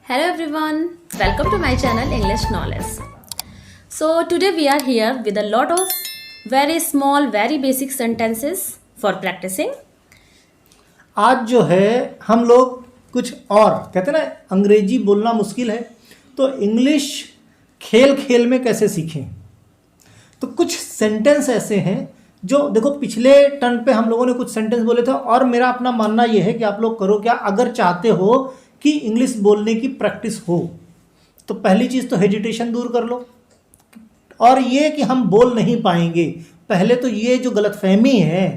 Hello everyone, welcome to my channel English Knowledge. So today we are here with a lot of very small, very basic sentences for practicing. आज जो है हम लोग कुछ और कहते हैं ना, अंग्रेजी बोलना मुश्किल है तो इंग्लिश खेल खेल में कैसे सीखें। तो कुछ सेंटेंस ऐसे हैं जो देखो पिछले टर्न पे हम लोगों ने कुछ सेंटेंस बोले थे और मेरा अपना मानना यह है कि आप लोग करो क्या, अगर चाहते हो कि इंग्लिश बोलने की प्रैक्टिस हो तो पहली चीज़ तो हेजिटेशन दूर कर लो। और ये कि हम बोल नहीं पाएंगे, पहले तो ये जो गलतफहमी है,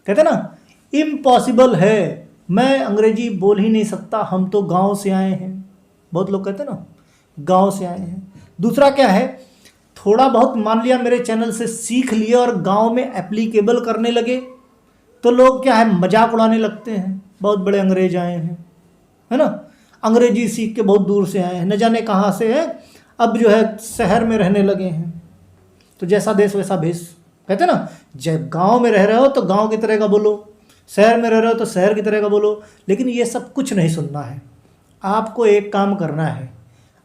कहते हैं ना इम्पॉसिबल है, मैं अंग्रेजी बोल ही नहीं सकता, हम तो गांव से आए हैं। बहुत लोग कहते हैं ना गांव से आए हैं। दूसरा क्या है, थोड़ा बहुत मान लिया मेरे चैनल से सीख लिया और गांव में एप्लीकेबल करने लगे तो लोग क्या है मजाक उड़ाने लगते हैं, बहुत बड़े अंग्रेज आए हैं, है ना, अंग्रेजी सीख के बहुत दूर से आए हैं, न जाने कहाँ से है, अब जो है शहर में रहने लगे हैं। तो जैसा देश वैसा भेष, कहते हैं ना, जब गांव में रह रहे हो तो गांव की तरह का बोलो, शहर में रह रहे हो तो शहर की तरह का बोलो। लेकिन ये सब कुछ नहीं सुनना है, आपको एक काम करना है,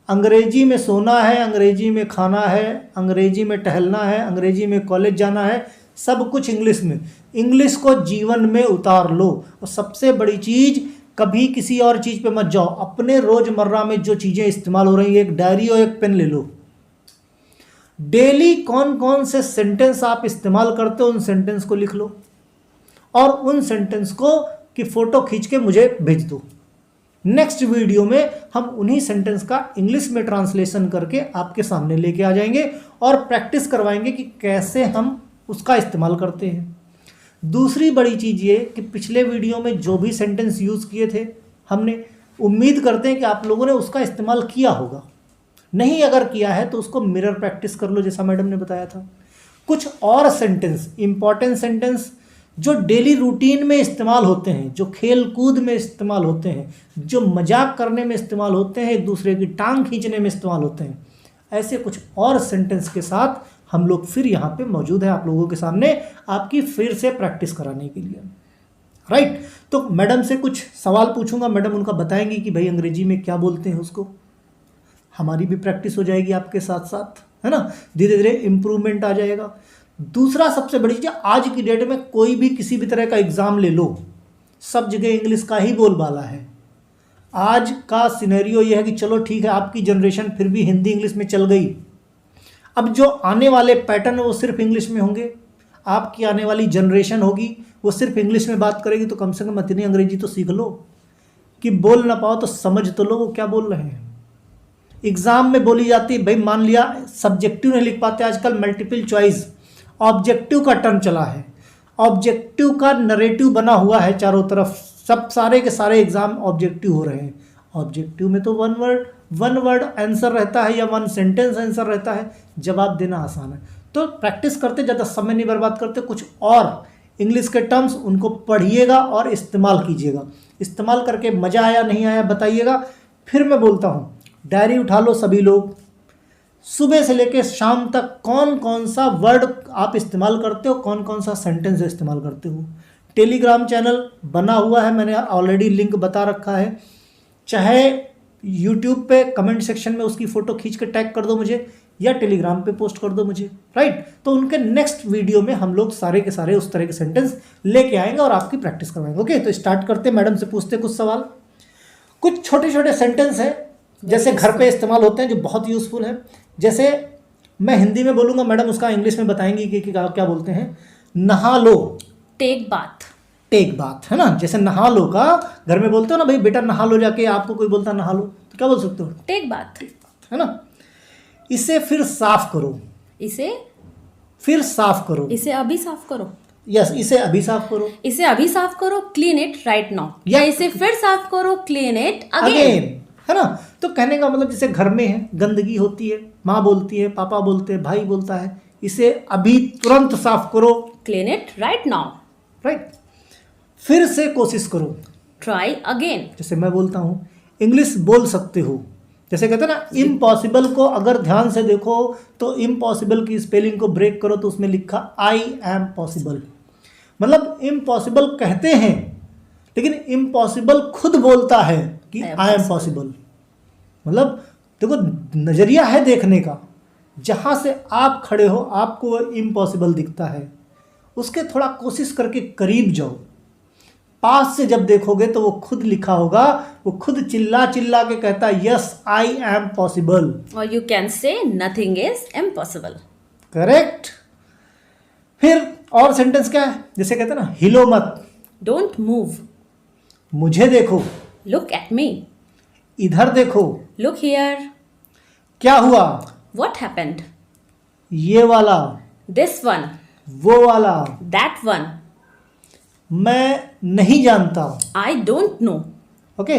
अंग्रेजी में सोना है, अंग्रेजी में खाना है, अंग्रेजी में टहलना है, अंग्रेजी में कॉलेज जाना है, सब कुछ इंग्लिश में। इंग्लिश को जीवन में उतार लो। और सबसे बड़ी चीज़, कभी किसी और चीज़ पे मत जाओ, अपने रोज़मर्रा में जो चीज़ें इस्तेमाल हो रही हैं, एक डायरी और एक पेन ले लो। डेली कौन कौन से सेंटेंस आप इस्तेमाल करते हो उन सेंटेंस को लिख लो और उन सेंटेंस को की फ़ोटो खींच के मुझे भेज दो। नेक्स्ट वीडियो में हम उन्हीं सेंटेंस का इंग्लिश में ट्रांसलेशन करके आपके सामने लेके आ जाएंगे और प्रैक्टिस करवाएंगे कि कैसे हम उसका इस्तेमाल करते हैं। दूसरी बड़ी चीज़ ये कि पिछले वीडियो में जो भी सेंटेंस यूज़ किए थे हमने, उम्मीद करते हैं कि आप लोगों ने उसका इस्तेमाल किया होगा। नहीं अगर किया है तो उसको मिरर प्रैक्टिस कर लो, जैसा मैडम ने बताया था। कुछ और सेंटेंस, इंपॉर्टेंट सेंटेंस जो डेली रूटीन में इस्तेमाल होते हैं, जो खेल कूद में इस्तेमाल होते हैं, जो मजाक करने में इस्तेमाल होते हैं, एक दूसरे की टांग खींचने में इस्तेमाल होते हैं, ऐसे कुछ और सेंटेंस के साथ हम लोग फिर यहाँ पे मौजूद है आप लोगों के सामने, आपकी फिर से प्रैक्टिस कराने के लिए। राइट, तो मैडम से कुछ सवाल पूछूंगा, मैडम उनका बताएंगी कि भाई अंग्रेजी में क्या बोलते हैं उसको, हमारी भी प्रैक्टिस हो जाएगी आपके साथ साथ, है ना, धीरे धीरे इम्प्रूवमेंट आ जाएगा। दूसरा सबसे बड़ी चीज़, आज की डेट में कोई भी किसी भी तरह का एग्ज़ाम ले लो, सब जगह इंग्लिश का ही बोलबाला है। आज का सिनेरियो ये है कि चलो ठीक है, आपकी जनरेशन फिर भी हिंदी इंग्लिश में चल गई, अब जो आने वाले पैटर्न वो सिर्फ इंग्लिश में होंगे। आपकी आने वाली जनरेशन होगी वो सिर्फ इंग्लिश में बात करेगी, तो कम से कम इतनी अंग्रेजी तो सीख लो कि बोल ना पाओ तो समझ तो लो वो क्या बोल रहे हैं। एग्ज़ाम में बोली जाती है, भाई मान लिया सब्जेक्टिव नहीं लिख पाते, आजकल मल्टीपल चॉइस ऑब्जेक्टिव का टर्म चला है, ऑब्जेक्टिव का नरेटिव बना हुआ है चारों तरफ, सब सारे के सारे एग्ज़ाम ऑब्जेक्टिव हो रहे हैं। ऑब्जेक्टिव में तो वन वर्ड आंसर रहता है या वन सेंटेंस आंसर रहता है, जवाब देना आसान है। तो प्रैक्टिस करते, ज़्यादा समय नहीं बर्बाद करते, कुछ और इंग्लिश के टर्म्स उनको पढ़िएगा और इस्तेमाल कीजिएगा। इस्तेमाल करके मज़ा आया नहीं आया बताइएगा। फिर मैं बोलता हूँ, डायरी उठा लो सभी लोग, सुबह से लेकर शाम तक कौन कौन सा वर्ड आप इस्तेमाल करते हो, कौन कौन सा सेंटेंस इस्तेमाल करते हो। टेलीग्राम चैनल बना हुआ है, मैंने ऑलरेडी लिंक बता रखा है, चाहे यूट्यूब पे कमेंट सेक्शन में उसकी फ़ोटो खींच के टैग कर दो मुझे या टेलीग्राम पे पोस्ट कर दो मुझे। राइट, तो उनके नेक्स्ट वीडियो में हम लोग सारे के सारे उस तरह के सेंटेंस लेके आएंगे और आपकी प्रैक्टिस करवाएंगे। ओके, तो स्टार्ट करते, मैडम से पूछते कुछ सवाल। कुछ छोटे छोटे सेंटेंस हैं जैसे घर पे इस्तेमाल होते हैं जो बहुत यूज़फुल है। जैसे मैं हिंदी में बोलूँगा, मैडम उसका इंग्लिश में बताएंगी कि क्या बोलते हैं। नहा लो, टेक बाथ, टेक बाथ, है ना। जैसे नहा लो का घर में बोलते हो ना, भाई बेटा नहा लो जाके, आपको कोई बोलता नहा लो तो क्या बोल सकते हो, टेक बाथ, है ना। इसे फिर साफ करो, इसे फिर साफ करो, इसे अभी साफ करो, यस इसे अभी साफ करो, इसे अभी साफ करो, क्लीन इट राइट नाउ, या इसे फिर साफ करो, क्लीन इट अगेन, है ना। तो कहने का मतलब जैसे घर में है गंदगी होती है, माँ बोलती है, पापा बोलते हैं, भाई बोलता है, इसे अभी तुरंत साफ करो, clean it right now, right. फिर से कोशिश करो, ट्राई अगेन। जैसे मैं बोलता हूँ इंग्लिश बोल सकते हो, जैसे कहते हैं ना इम्पॉसिबल को अगर ध्यान से देखो तो इम्पॉसिबल की स्पेलिंग को ब्रेक करो तो उसमें लिखा आई एम पॉसिबल, मतलब इम्पॉसिबल कहते हैं लेकिन इम्पॉसिबल खुद बोलता है कि आई एम पॉसिबल। मतलब देखो, नज़रिया है देखने का, जहाँ से आप खड़े हो आपको वो इम्पॉसिबल दिखता है, उसके थोड़ा कोशिश करके करीब जाओ। पास से जब देखोगे तो वो खुद लिखा होगा, वो खुद चिल्ला चिल्ला के कहता है यस आई एम पॉसिबल। और you can say nothing is impossible. Correct. फिर और सेंटेंस क्या है, जैसे कहते हैं ना, हिलो मत, डोंट मूव, मुझे देखो, लुक एट मी, इधर देखो, लुक हियर, क्या हुआ, व्हाट हैपेंड, ये वाला, दिस वन, वो वाला, दैट वन, मैं नहीं जानता। I don't know, okay.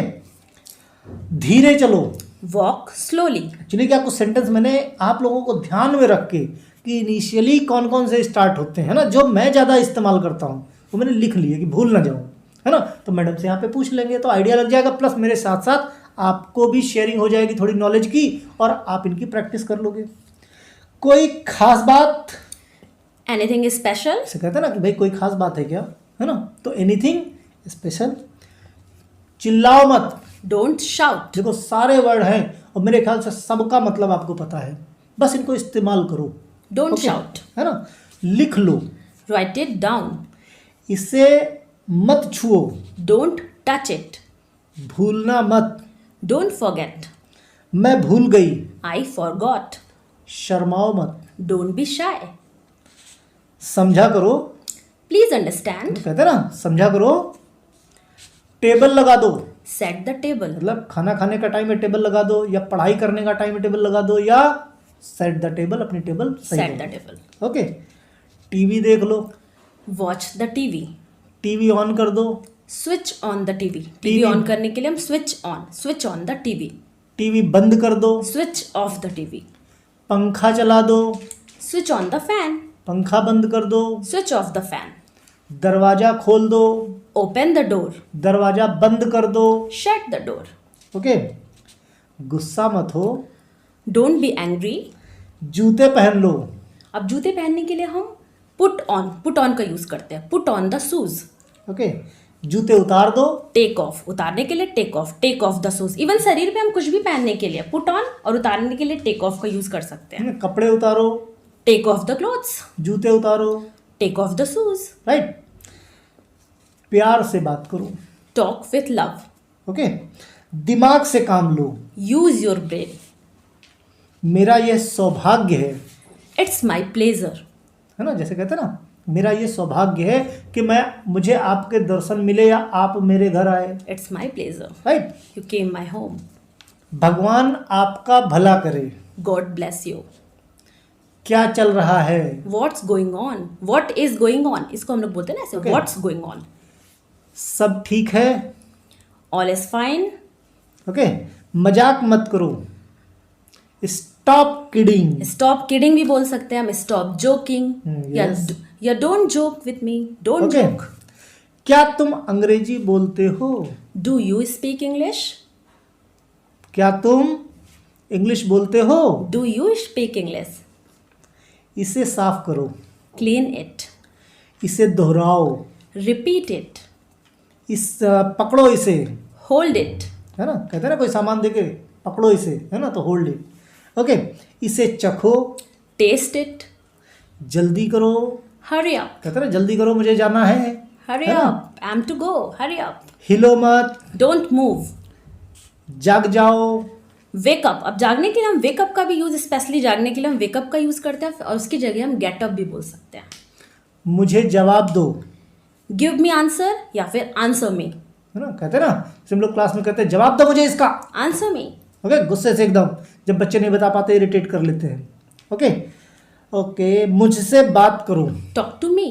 धीरे चलो, वॉक स्लोली। एक्चुअली क्या, कुछ सेंटेंस मैंने आप लोगों को ध्यान में रख के कि इनिशियली कौन कौन से स्टार्ट होते हैं ना, जो मैं ज़्यादा इस्तेमाल करता हूँ वो मैंने लिख लिया कि भूल ना जाऊँ, है ना। तो मैडम से यहाँ पे पूछ लेंगे तो आइडिया लग जाएगा, प्लस मेरे साथ साथ आपको भी शेयरिंग हो जाएगी थोड़ी नॉलेज की, और आप इनकी प्रैक्टिस कर लोगे। कोई खास बात, एनीथिंग स्पेशल, ऐसे कहते हैं ना कि भाई कोई खास बात है क्या, है ना, तो एनीथिंग स्पेशल। चिल्लाओ मत, डोंट शाउट, देखो सारे वर्ड हैं और मेरे ख्याल से सबका मतलब आपको पता है, बस इनको इस्तेमाल करो। Don't Okay? शाउट, है ना। लिख लो, राइट इट डाउन, इसे मत छुओ, डोंट टच इट, भूलना मत, डोंट फॉरगेट, मैं भूल गई, आई फॉरगॉट, शर्माओ मत, डोंट बी शाय, समझा करो, प्लीज अंडरस्टैंड, कहते हैं ना समझा करो। टेबल लगा दो, सेट द टेबल, मतलब खाना खाने का टाइम है टेबल लगा दो, या पढ़ाई करने का टाइम है टेबल लगा दो, या सेट द टेबल, अपनी टेबल सही सेट द करो। Table, okay. टीवी देख लो, watch the TV, TV on कर दो, switch on the TV, TV on करने के लिए हम switch on the TV, TV बंद कर दो, स्विच ऑफ द टीवी, पंखा चला दो, स्विच ऑन द फैन, पंखा बंद कर दो, स्विच ऑफ द फैन, दरवाजा खोल दो, ओपन द डोर, दरवाजा बंद कर दो। Shut the door, okay. गुस्सा मत हो, डोंट बी एंग्री। जूते पहन लो, अब जूते पहनने के लिए हम पुट ऑन का यूज करते हैं, put on the shoes. Okay. जूते उतार दो, टेक ऑफ, उतारने के लिए take off the shoes. Even शरीर पे हम कुछ भी पहनने के लिए पुट ऑन और उतारने के लिए टेक ऑफ का यूज कर सकते हैं। कपड़े उतारो, टेक ऑफ द क्लोथ्स, जूते उतारो, take off the shoes, right. प्यार से बात करो, टॉक विथ लव, ओके। दिमाग से काम लो, यूज योर ब्रेन, मेरा यह सौभाग्य है, इट्स माई प्लेजर, है ना, जैसे कहते हैं ना, मेरा ये सौभाग्य है कि मुझे आपके दर्शन मिले या आप मेरे घर आए, it's my pleasure, right. You came my home, भगवान आपका भला करे, गॉड ब्लेस यू, क्या चल रहा है, what's going on, what is going on, इसको हम लोग बोलते हैं ना ऐसे, Okay. व्हाट्स गोइंग ऑन, सब ठीक है, ऑल इज फाइन, ओके। मजाक मत करो, स्टॉप किडिंग, स्टॉप किडिंग भी बोल सकते हैं हम, स्टॉप जोकिंग, yes. या don't joke with me, don't okay. Joke, क्या तुम अंग्रेजी बोलते हो, डू यू स्पीक इंग्लिश, क्या तुम इंग्लिश बोलते हो, डू यू स्पीक इंग्लिश, इसे साफ करो, क्लीन इट, इसे दोहराओ, रिपीट इट, पकड़ो इसे, होल्ड इट, है ना, कहते हैं ना कोई सामान देके पकड़ो इसे, है ना, तो होल्ड इट, ओके। इसे चखो, टेस्ट इट, जल्दी करो, हरी अप, कहते हैं ना जल्दी करो मुझे जाना है, हरी है ना? Up, I am to go, hurry up, हिलो मत, डोंट मूव, जाग जाओ, वेक अप। अब जागने के लिए हम वेक अप का भी यूज, स्पेशली जागने के लिए हम वेक अप का यूज करते हैं, और उसकी जगह हम गेट अप भी बोल सकते हैं। मुझे जवाब दो, गिव मी आंसर, या फिर आंसर मी, है ना, कहते हैं ना, जैसे हम लोग क्लास में कहते हैं जवाब दो मुझे इसका, आंसर मी, ओके, गुस्से से एकदम, जब बच्चे नहीं बता पाते इरिटेट कर लेते हैं, ओके। ओके, मुझसे बात करो, टॉक टू मी,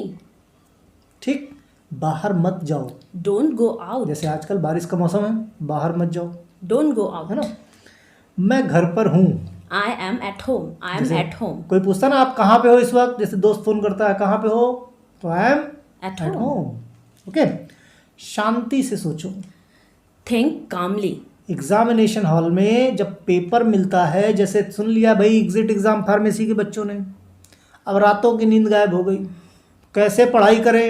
ठीक। बाहर मत जाओ, डोंट गो आउट, जैसे आजकल बारिश का मौसम है, बाहर मत जाओ, डोंट गो है आउट, ना। मैं घर पर हूँ, आई am at home, I am जैसे एट होम, कोई पूछता ना आप कहाँ पे हो इस वक्त, जैसे दोस्त फोन करता है कहाँ पे हो, तो I am at at home, home, okay. शांति से सोचो, थिंक कामली, एग्जामिनेशन हॉल में जब पेपर मिलता है, जैसे सुन लिया भाई एग्जिट एग्जाम फार्मेसी के बच्चों ने, अब रातों की नींद गायब हो गई, कैसे पढ़ाई करें,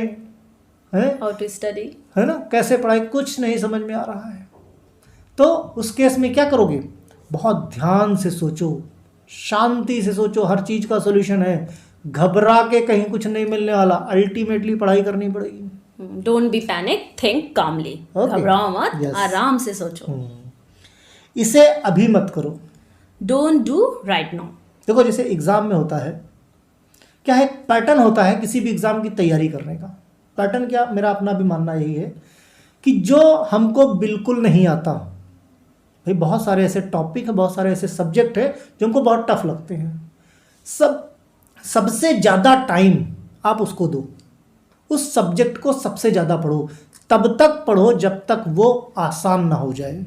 हैं, हाउ टू स्टडी, है ना, कैसे पढ़ाई, कुछ नहीं समझ में आ रहा है, तो उस केस में क्या करोगे, बहुत ध्यान से सोचो, शांति से सोचो, हर चीज़ का सॉल्यूशन है। घबरा के कहीं कुछ नहीं मिलने वाला, अल्टीमेटली पढ़ाई करनी पड़ेगी। Don't be panic, think calmly. Okay. घबराओ मत, Yes. आराम से सोचो। इसे अभी मत करो। Don't do right now. देखो जैसे एग्ज़ाम में होता है, क्या है, पैटर्न होता है किसी भी एग्ज़ाम की तैयारी करने का। पैटर्न क्या, मेरा अपना भी मानना यही है कि जो हमको बिल्कुल नहीं आता, भाई बहुत सारे ऐसे टॉपिक है, बहुत सारे ऐसे सब्जेक्ट है जो हमको बहुत टफ लगते हैं, सबसे ज़्यादा टाइम आप उसको दो, उस सब्जेक्ट को सबसे ज़्यादा पढ़ो, तब तक पढ़ो जब तक वो आसान ना हो जाए।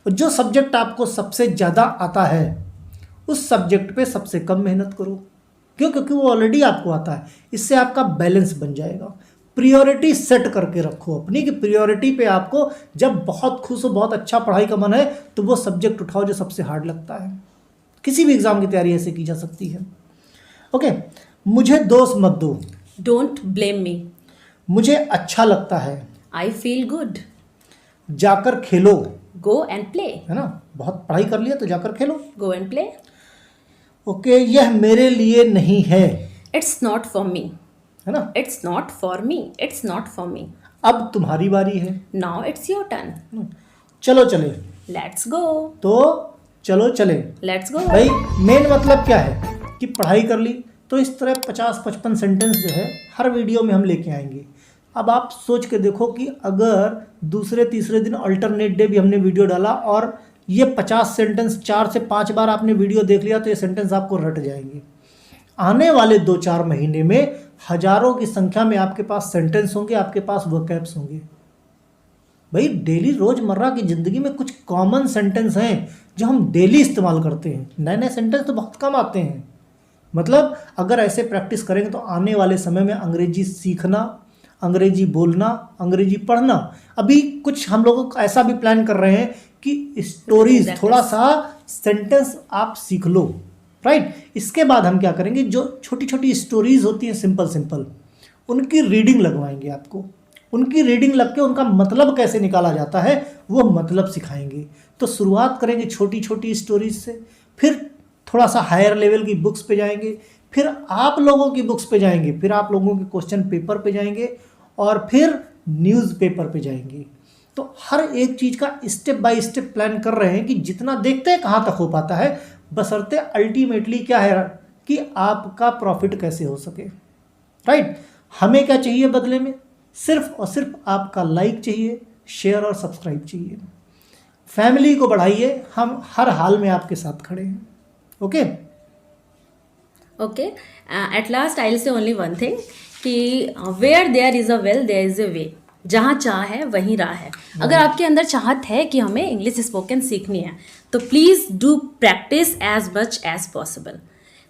और जो सब्जेक्ट आपको सबसे ज़्यादा आता है उस सब्जेक्ट पे सबसे कम मेहनत करो। क्यों? क्योंकि वो ऑलरेडी आपको आता है। इससे आपका बैलेंस बन जाएगा। प्रियोरिटी सेट करके रखो अपनी, कि प्रियोरिटी पे आपको जब बहुत खुश हो, बहुत अच्छा पढ़ाई का मन है, तो वो सब्जेक्ट उठाओ जो सबसे हार्ड लगता है। किसी भी एग्ज़ाम की तैयारी ऐसे की जा सकती है। ओके, मुझे दोष मत दो। Don't blame me. मुझे अच्छा लगता है। I feel good. जाकर खेलो। Go and play. है ना, बहुत पढ़ाई कर लिया तो जाकर खेलो। Go and play. ओके, यह मेरे लिए नहीं है। It's not for me. है ना, it's not for me. It's not for me. अब तुम्हारी बारी है। Now it's your turn. चलो चले। Let's go. तो चलो चले। Let's go. भाई मेन मतलब क्या है कि पढ़ाई कर ली, तो इस तरह 50-55 सेंटेंस जो है हर वीडियो में हम लेके आएंगे। अब आप सोच के देखो कि अगर दूसरे तीसरे दिन अल्टरनेट डे भी हमने वीडियो डाला और ये 50 सेंटेंस 4 से 5 बार आपने वीडियो देख लिया, तो ये सेंटेंस आपको रट जाएंगे। आने वाले 2-4 महीने में हजारों की संख्या में आपके पास सेंटेंस होंगे, आपके पास वर्कैब्स होंगे। भाई डेली रोज़मर्रा की ज़िंदगी में कुछ कॉमन सेंटेंस हैं जो हम डेली इस्तेमाल करते हैं। नए नए सेंटेंस तो बहुत कम आते हैं। मतलब अगर ऐसे प्रैक्टिस करेंगे तो आने वाले समय में अंग्रेजी सीखना, अंग्रेजी बोलना, अंग्रेजी पढ़ना, अभी कुछ हम लोगों को ऐसा भी प्लान कर रहे हैं कि स्टोरीज, थोड़ा सा सेंटेंस आप सीख लो, राइट। इसके बाद हम क्या करेंगे, जो छोटी छोटी स्टोरीज होती हैं सिंपल सिंपल, उनकी रीडिंग लगवाएंगे आपको। उनकी रीडिंग लग के उनका मतलब कैसे निकाला जाता है वो मतलब सिखाएंगे। तो शुरुआत करेंगे छोटी छोटी स्टोरीज से, फिर थोड़ा सा हायर लेवल की बुक्स पे जाएंगे, फिर आप लोगों की बुक्स पे जाएंगे, फिर आप लोगों के क्वेश्चन पेपर पे जाएंगे, और फिर न्यूज़पेपर पे जाएंगे। तो हर एक चीज़ का स्टेप बाय स्टेप प्लान कर रहे हैं कि जितना देखते हैं कहाँ तक हो पाता है, बशर्ते अल्टीमेटली क्या है कि आपका प्रॉफिट कैसे हो सके, राइट। हमें क्या चाहिए बदले में? सिर्फ और सिर्फ आपका लाइक चाहिए, शेयर और सब्सक्राइब चाहिए। फैमिली को बढ़ाइए, हम हर हाल में आपके साथ खड़े हैं। Okay okay, at last I will say only one thing कि where there is a will there is a way. जहाँ चाह है वहीं राह है। अगर आपके अंदर चाहत है कि हमें इंग्लिश स्पोकन सीखनी है, तो please do practice as much as possible.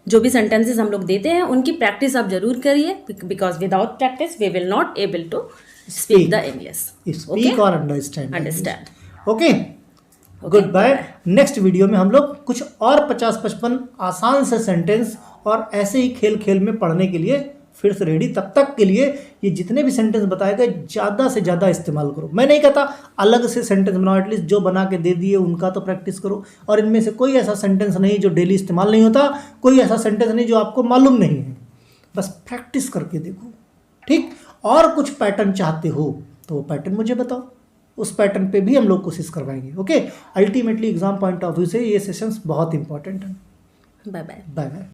जो भी सेंटेंसेस हम लोग देते हैं उनकी प्रैक्टिस आप जरूर करिए, because without practice we will not able to speak the English, speak और understand. Okay, good bye. Next video में हम लोग कुछ और 50-55 आसान से सेंटेंस और ऐसे ही खेल खेल में पढ़ने के लिए फिर से रेडी। तब तक के लिए ये जितने भी सेंटेंस बताए गए ज़्यादा से ज़्यादा इस्तेमाल करो। मैं नहीं कहता अलग से सेंटेंस बनाओ, एटलीस्ट जो बना के दे दिए उनका तो प्रैक्टिस करो। और इनमें से कोई ऐसा सेंटेंस नहीं जो डेली इस्तेमाल नहीं होता, कोई ऐसा सेंटेंस नहीं जो आपको मालूम नहीं है। बस प्रैक्टिस करके देखो, ठीक। और कुछ पैटर्न चाहते हो तो वो पैटर्न मुझे बताओ, उस पैटर्न पे भी हम लोग कोशिश करवाएंगे। Okay, ultimately exam point of view से ये सेशंस बहुत इंपॉर्टेंट है। Bye bye. Bye bye.